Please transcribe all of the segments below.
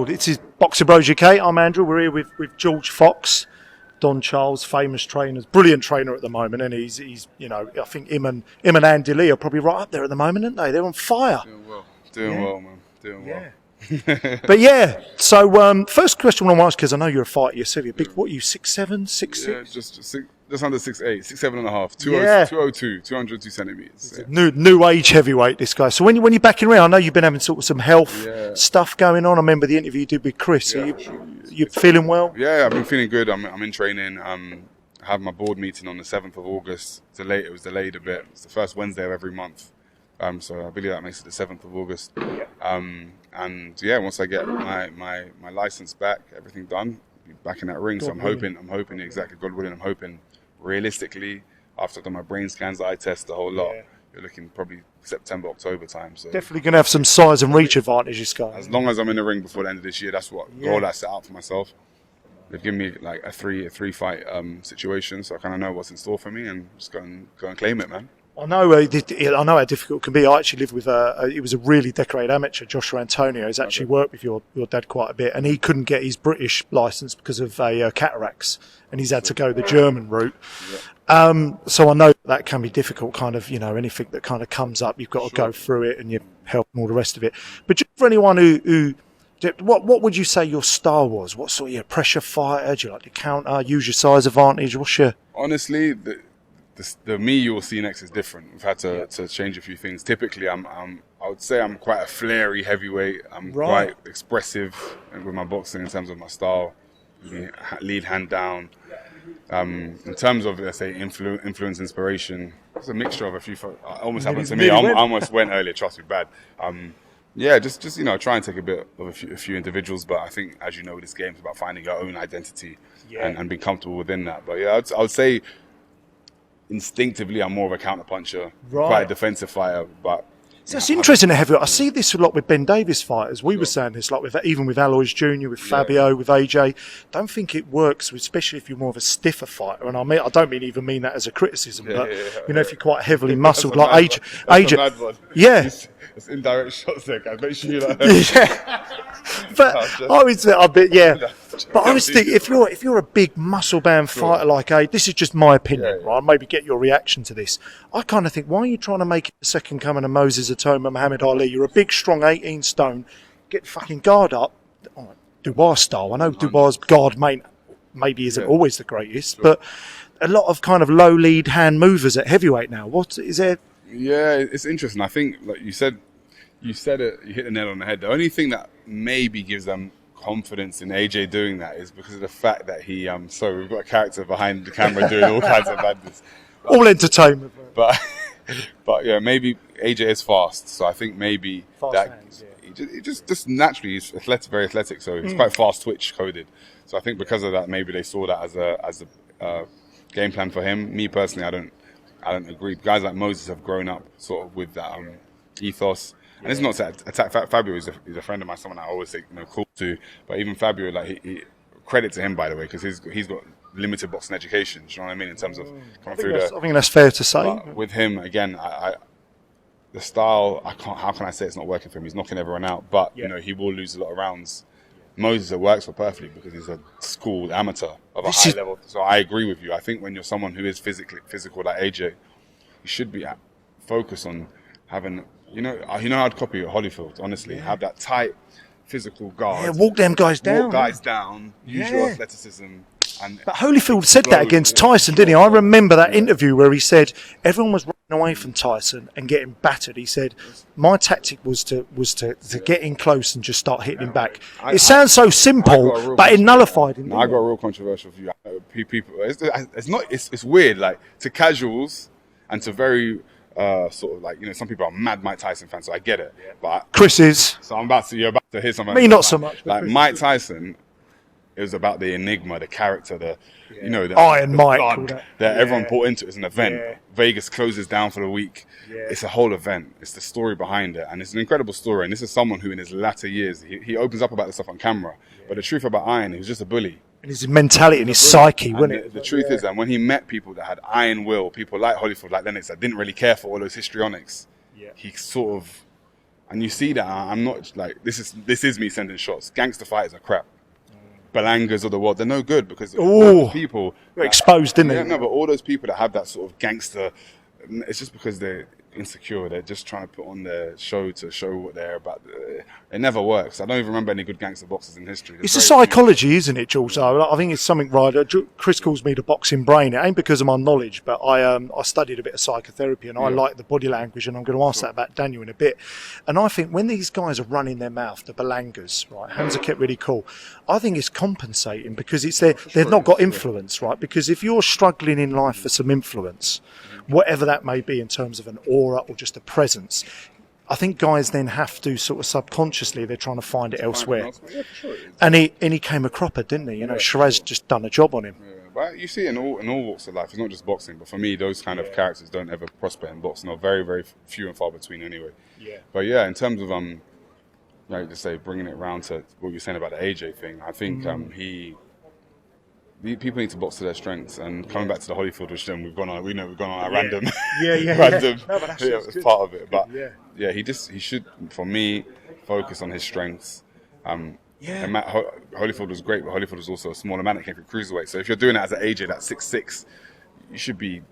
This is Boxing Bros UK. I'm Andrew. We're here with George Fox, Don Charles, famous trainers, brilliant trainer at the moment, and he's I think him and Andy Lee are probably right up there at the moment, aren't they? They're on fire. Doing well, man. Doing well. But yeah, so first question I want to ask, because I know you're a fighter yourself. You're big. What are you, 6'7", 6'6"? Yeah, just under 6'8", 6'7" and a half, 202, 202 centimeters. Yeah. New age heavyweight, this guy. So when you're backing around, I know you've been having sort of some health stuff going on. I remember the interview you did with Chris. Yeah, you feeling well? Yeah, I've been feeling good. I'm in training. I have my board meeting on the 7th of August. It was delayed a bit. It's the first Wednesday of every month. So I believe that makes it the 7th of August. And yeah, once I get my license back, everything done, I'll be back in that ring. So I'm hoping exactly, God willing, I'm hoping realistically, after I've done my brain scans, eye test, the whole lot, you're looking probably September, October time. So definitely going to have some size and reach advantage, this guy. As long as I'm in the ring before the end of this year, that's what goal I set out for myself. They've given me like a three fight situation, so I kind of know what's in store for me, and just go and claim it, man. I know how difficult it can be. I actually lived with he was a really decorated amateur, Joshua Antonio. He's actually worked with your dad quite a bit, and he couldn't get his British licence because of cataracts, and he's had to go the German route. So I know that can be difficult, kind of, anything that kind of comes up, you've got to go through it and you help and all the rest of it. But just for anyone who what would you say your style was? What sort of pressure fighter? Do you like to counter, use your size advantage? What's your... Honestly, the me you'll see next is different. We've had to change a few things. Typically, I would say I'm quite a flary heavyweight. I'm quite expressive with my boxing in terms of my style. Lead hand down. In terms of, let's say, influence, inspiration, it's a mixture of a few. Almost happened to me. I almost went earlier. Trust me, bad. Just try and take a bit of a few individuals. But I think, as you know, this game is about finding your own identity and being comfortable within that. But yeah, I would say instinctively I'm more of a counter-puncher, quite a defensive fighter. But so it's interesting to have it. I see this a lot with Ben Davis fighters. We were saying this, like even with Alois Jr., with Fabio, with AJ. Don't think it works, especially if you're more of a stiffer fighter. And I don't mean that as a criticism, but if you're quite heavily muscled, like AJ. Yeah. It's indirect shots there, guys. Make sure you like. But But honestly, if you're a big muscle bound fighter like this is just my opinion, right? Maybe get your reaction to this. I kind of think, why are you trying to make it the second coming of Moses Atoma, Muhammad Ali? You're a big, strong 18 stone. Get the fucking guard up. Dubois style. I know Dubois' guard maybe isn't always the greatest, but a lot of kind of low lead hand movers at heavyweight now. What is there? Yeah, it's interesting. I think, like you said it. You hit the nail on the head. The only thing that maybe gives them confidence in AJ doing that is because of the fact that he. So we've got a character behind the camera doing all kinds of madness. All entertainment. But yeah, maybe AJ is fast. So I think maybe he just naturally he's very athletic. So he's quite fast twitch coded. So I think because of that, maybe they saw that as a game plan for him. Me personally, I don't agree. Guys like Moses have grown up sort of with that ethos. And it's not to attack Fabio. He's a friend of mine, someone I always say cool to. But even Fabio, like he credit to him, by the way, because he's got limited boxing education. Do you know what I mean? In terms of coming through I think that's fair to say. With him, again, the style, how can I say it's not working for him? He's knocking everyone out, but he will lose a lot of rounds. Moses, it works for perfectly because he's a schooled amateur of a high level. So I agree with you. I think when you're someone who is physical like AJ, you should be focused on having, I'd copy Holyfield, honestly. Have that tight physical guard. Yeah, walk them guys down. Use your athleticism. But Holyfield said that against Tyson, didn't he? I remember that interview where he said everyone was running away from Tyson and getting battered. He said, my tactic was to get in close and just start hitting him back. It sounds so simple, but it nullified him. I got a real controversial view. People, it's weird, like to casuals and to very sort of like, some people are mad Mike Tyson fans, so I get it. But Chris is. So you're about to hear something. Me, not so much. Like Mike Tyson. It was about the enigma, the character, the Iron Mike, blood that everyone bought into as an event. Yeah. Vegas closes down for the week. Yeah. It's a whole event. It's the story behind it, and it's an incredible story. And this is someone who, in his latter years, he opens up about this stuff on camera. Yeah. But the truth about Iron, he was just a bully. And his mentality and his psyche, wasn't it? The truth is that when he met people that had iron will, people like Holyfield, like Lennox, that didn't really care for all those histrionics, he sort of And you see that I'm not like this is me sending shots. Gangster fighters are crap. Balangas of the world, they're no good because all those people were exposed, didn't they? they? Yeah, no, but all those people that have that sort of gangster, it's just because they're insecure. They're just trying to put on their show to show what they're about. It never works. I don't even remember any good gangster boxers in history. It's a psychology, isn't it, Jules? I think it's something right. Chris calls me the boxing brain. It ain't because of my knowledge, but I studied a bit of psychotherapy and I like the body language, and I'm going to ask that about Daniel in a bit. And I think when these guys are running their mouth, the Balangas, right, Hamza kept really cool, I think it's compensating because they've not got influence, right? Because if you're struggling in life for some influence, whatever that may be in terms of an aura or just a presence, I think guys then have to sort of subconsciously, they're trying to find it elsewhere. Yeah, for sure. And he came a cropper, didn't he? You know, Shiraz just done a job on him. Yeah, but you see it in all walks of life. It's not just boxing, but for me, those kind of characters don't ever prosper in boxing, or very, very few and far between anyway. Yeah. But yeah, in terms of like to say, bringing it round to what you're saying about the AJ thing, I think people need to box to their strengths. And coming back to the Holyfield, which then we've gone on a random, random. No, but it's part of it. But he should, for me, focus on his strengths. And Holyfield was great, but Holyfield was also a smaller man that came from cruiserweight. So if you're doing it as an AJ that's 6'6", you should be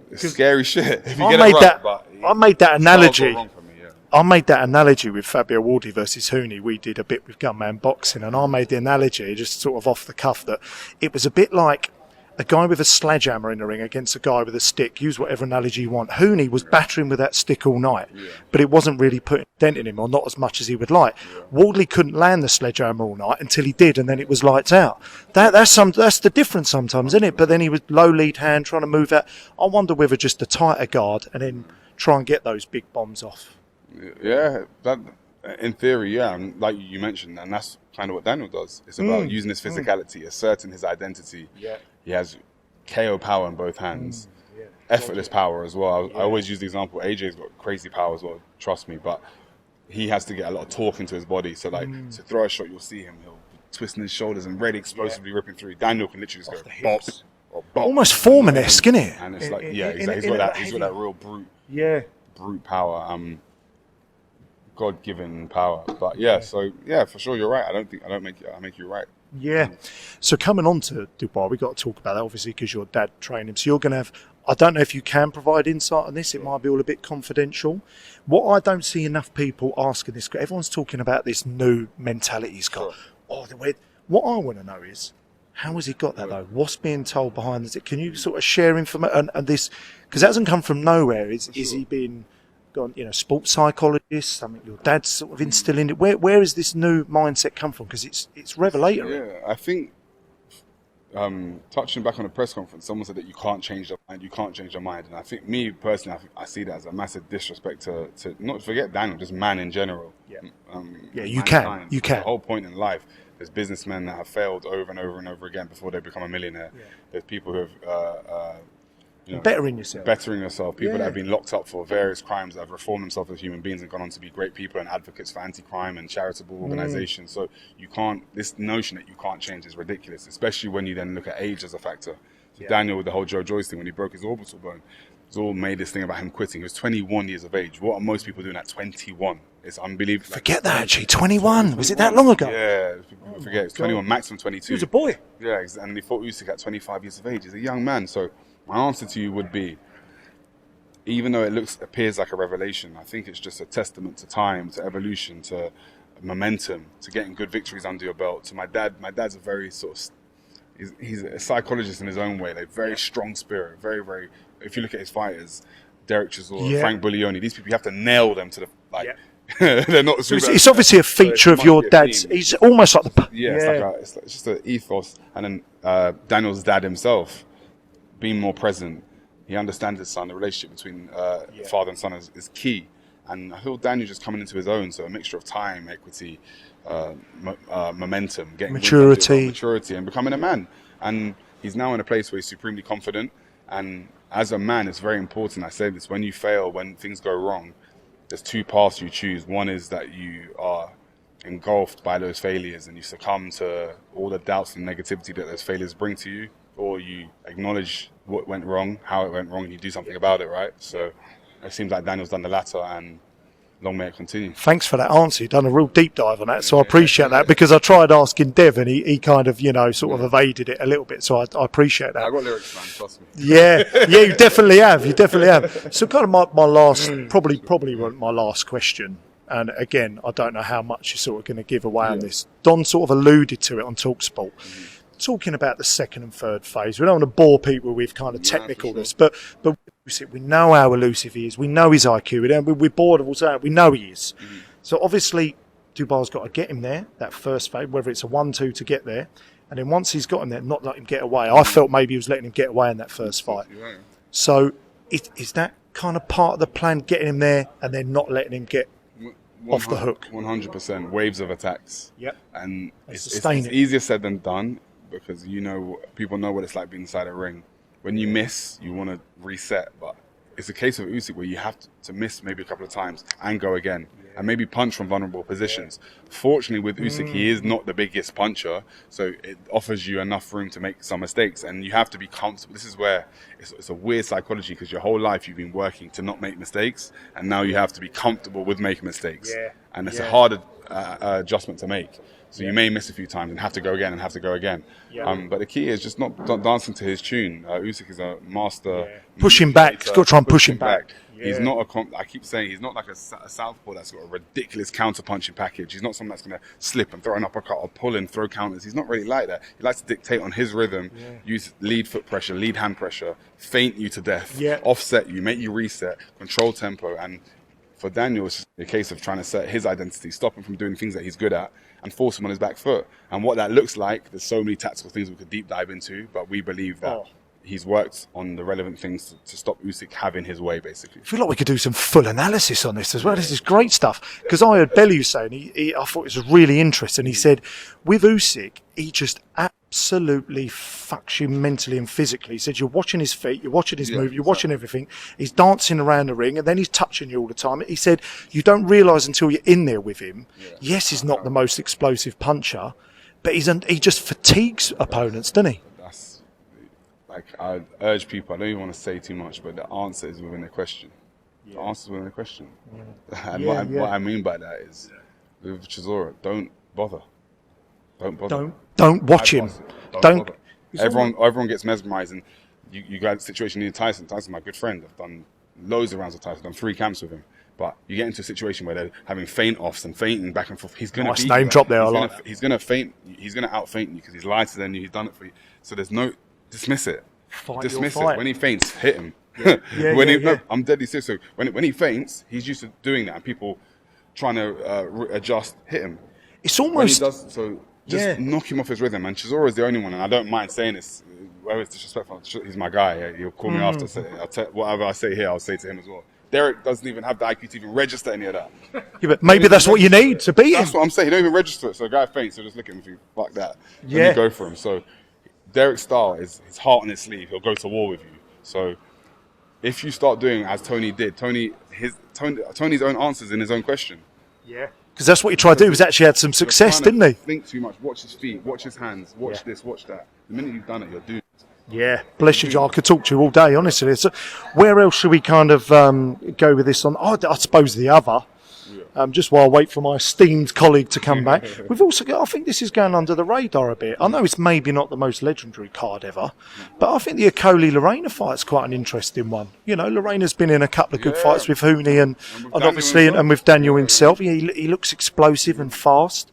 it's scary shit. If you I made that analogy. Wrong for me, I made that analogy with Fabio Wardi versus Hooney. We did a bit with Gunman Boxing, and I made the analogy just sort of off the cuff that it was a bit like a guy with a sledgehammer in the ring against a guy with a stick. Use whatever analogy you want. Hooney was battering with that stick all night, but it wasn't really putting a dent in him, or not as much as he would like. Wardley couldn't land the sledgehammer all night until he did, and then it was lights out. That's the difference sometimes, isn't it? But then he was low lead hand trying to move out. I wonder whether just a tighter guard and then try and get those big bombs off. Yeah, that in theory, and like you mentioned, and that's kind of what Daniel does. It's about using his physicality, asserting his identity. Yeah. He has KO power in both hands, effortless power as well. I always use the example, AJ's got crazy power as well, trust me, but he has to get a lot of torque into his body. So like to throw a shot, you'll see him, he'll twisting his shoulders and really explosively ripping through. Daniel can literally just go bop or bop. Almost Foreman-esque, isn't it? And it's exactly. He's got that real brute power. God-given power, but for sure you're right. I make you right. Yeah. So coming on to Dubois, we got to talk about that obviously because your dad trained him. So you're going to have. I don't know if you can provide insight on this. It might be all a bit confidential. What I don't see enough people asking this. Everyone's talking about this new mentality he's got. Sure. What I want to know is, how has he got that though? What's being told behind this? Can you sort of share information and this? Because that hasn't come from nowhere. Is he been? Sports psychologist, something your dad's sort of instilling it. Where has this new mindset come from? Because it's revelatory. Yeah, I think touching back on a press conference, someone said that you can't change your mind. You can't change your mind, and I think me personally, I see that as a massive disrespect to not forget Daniel, just man in general. Yeah, you can. The whole point in life. There's businessmen that have failed over and over and over again before they become a millionaire. Yeah. There's people who have bettering yourself. People that have been locked up for various crimes that have reformed themselves as human beings and gone on to be great people and advocates for anti-crime and charitable organizations. So you can't. This notion that you can't change is ridiculous, especially when you then look at age as a factor. So Daniel, with the whole Joe Joyce thing, when he broke his orbital bone, it's all made this thing about him quitting. He was 21 years of age. What are most people doing at 21? It's unbelievable. Forget that, actually. 21. Was it that long ago? Yeah, people forget. It's 21, maximum 22. He was a boy. Yeah, and he fought Usyk at 25 years of age. He's a young man. So my answer to you would be, even though it appears like a revelation, I think it's just a testament to time, to evolution, to momentum, to getting good victories under your belt. To my dad, a very sort of, he's a psychologist in his own way, like very strong spirit, very, very, if you look at his fighters, Derek Chisora, Frank Buglioni, these people, you have to nail them to the, they're not. So it's obviously a feature of your dad's. He's almost like the. It's just an ethos. And then Daniel's dad himself, being more present, he understands his son. The relationship between father and son is key. And I feel Daniel just coming into his own. So a mixture of time, equity, momentum, getting maturity, and becoming a man. And he's now in a place where he's supremely confident. And as a man, it's very important. I say this: when you fail, when things go wrong, there's two paths you choose. One is that you are engulfed by those failures and you succumb to all the doubts and negativity that those failures bring to you, or you acknowledge what went wrong, how it went wrong, and you do something about it, right? So it seems like Daniel's done the latter, and long may it continue. Thanks for that answer. You've done a real deep dive on that, so I appreciate that, because I tried asking Dev and he kind of, sort of evaded it a little bit, so I appreciate that. I got lyrics, man, trust me. Yeah, you definitely have. You definitely have. So kind of my last, probably my last question, and again, I don't know how much you're sort of going to give away on this. Don sort of alluded to it on TalkSport. Talking about the second and third phase, we don't want to bore people with kind of technicalness, but we know how elusive he is. We know his IQ. We're bored of all saying it. We know he is. So obviously, Dubois got to get him there, that first phase, whether it's a 1-2 to get there, and then once he's got him there, not let him get away. I felt maybe he was letting him get away in that first fight. So is that kind of part of the plan, getting him there and then not letting him get off the hook? 100%. Waves of attacks. Yep. And it's easier said than done, because people know what it's like being inside a ring. When you miss, you want to reset, but it's a case of Usyk where you have to miss maybe a couple of times and go again, and maybe punch from vulnerable positions. Fortunately, with Usyk, he is not the biggest puncher, so it offers you enough room to make some mistakes, and you have to be comfortable. This is where it's a weird psychology, because your whole life you've been working to not make mistakes, and now you have to be comfortable with making mistakes, and it's a harder adjustment to make. So you may miss a few times and have to go again and have to go again. But the key is just not dancing to his tune. Usyk is a master. Push him back. He's got to try and push him back. He's not I keep saying he's not like a southpaw that's got a ridiculous counter-punching package. He's not someone that's going to slip and throw an uppercut or pull and throw counters. He's not really like that. He likes to dictate on his rhythm, use lead foot pressure, lead hand pressure, feint you to death, offset you, make you reset, control tempo. And for Daniel, it's just a case of trying to set his identity, stop him from doing things that he's good at, and force him on his back foot. And what that looks like, there's so many tactical things we could deep dive into, but we believe that he's worked on the relevant things to stop Usyk having his way, basically. I feel like we could do some full analysis on this as well. This is great stuff. Because I heard Bellew saying, I thought it was really interesting. He said, with Usyk, he just absolutely fucks you mentally and physically. He said, you're watching his feet, you're watching his move, you're watching everything. He's dancing around the ring, and then he's touching you all the time. He said, you don't realise until you're in there with him. Yes, he's not the most explosive puncher, but he just fatigues opponents, doesn't he? I urge people, I don't even want to say too much, but the answer is within the question. The answer is within the question. And what I mean by that is, with Chisora, don't bother. Don't bother. Don't watch him. Don't. Everyone gets mesmerised, and you got a situation near Tyson. Tyson's my good friend. I've done loads of rounds with Tyson. I've done 3 camps with him. But you get into a situation where they're having feint offs and feinting back and forth. He's going to name drop there. He's going to feint. He's going to out feint you because he's lighter than you. He's done it for you. So there's no dismiss it. Dismiss it. When he feints, hit him. I'm deadly serious. So when he feints, he's used to doing that, and people trying to adjust, hit him. It's almost just knock him off his rhythm. And Chisora is the only one, and I don't mind saying this. Whether it's disrespectful, he's my guy. He'll call me after. Whatever I say here, I'll say to him as well. Derek doesn't even have the IQ to even register any of that. But maybe that's what you need to beat him. That's what I'm saying. He don't even register it. So a guy faints, so just look at him and think, fuck that. And you go for him. So Derek's style is his heart on his sleeve. He'll go to war with you. So if you start doing as Tony did, Tony's own answers in his own question. Yeah. Because that's what he tried to do. He actually had some success, didn't he? Think too much. Watch his feet. Watch his hands. Watch this. Watch that. The minute you've done it, you're doomed. Yeah, bless you, I could talk to you all day, honestly. So where else should we kind of go with this on? I suppose the other, just while I wait for my esteemed colleague to come back. We've also got, I think this is going under the radar a bit. I know it's maybe not the most legendary card ever, but I think the Okoli-Lorena fight's quite an interesting one. You know, Lorena's been in a couple of good fights with Hooney and obviously and with Daniel himself. He looks explosive and fast.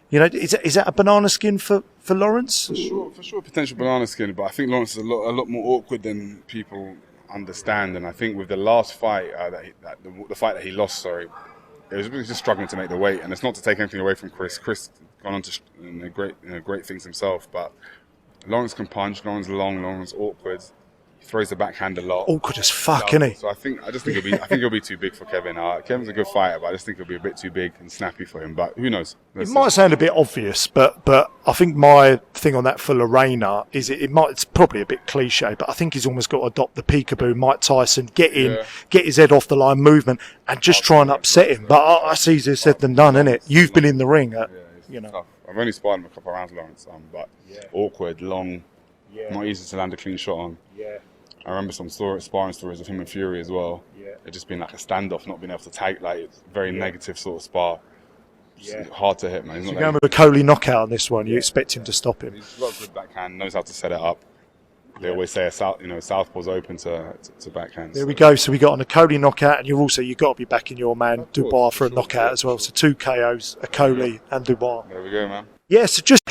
You know, is that a banana skin for Lawrence? For sure, potential banana skin. But I think Lawrence is a lot more awkward than people understand. And I think with the last fight, the fight that he lost, it was really just struggling to make the weight. And it's not to take anything away from Chris. Chris gone on to great things himself. But Lawrence can punch. Lawrence long. Lawrence awkward. He throws the backhand a lot. Awkward as fuck, isn't he? So I think he'll be too big for Kevin. Kevin's a good fighter, but I just think he'll be a bit too big and snappy for him. But who knows? It might sound a bit obvious, but I think my thing on that for Lorena is it's probably a bit cliche, but I think he's almost got to adopt the peekaboo Mike Tyson, get in, get his head off the line movement, and just try and upset him. But that's easier said than done, isn't it? You've been in the ring, you know. Tough. I've only sparred him a couple of rounds, Lawrence, but awkward, long, not easy to land a clean shot on. I remember some sparring stories of him and Fury as well. It's just been like a standoff, not being able to tag. Like it's very negative sort of spar. It's hard to hit, man. So you're going with a Coley knockout on this one. You expect him to stop him. He's got a good backhand, knows how to set it up. They always say southpaw's open to backhand. There we go. So we got on a Coley knockout, and you've got to be backing your man Dubois for a knockout as well. So 2 KOs, a Coley and Dubois. There we go, man. Yeah. So just.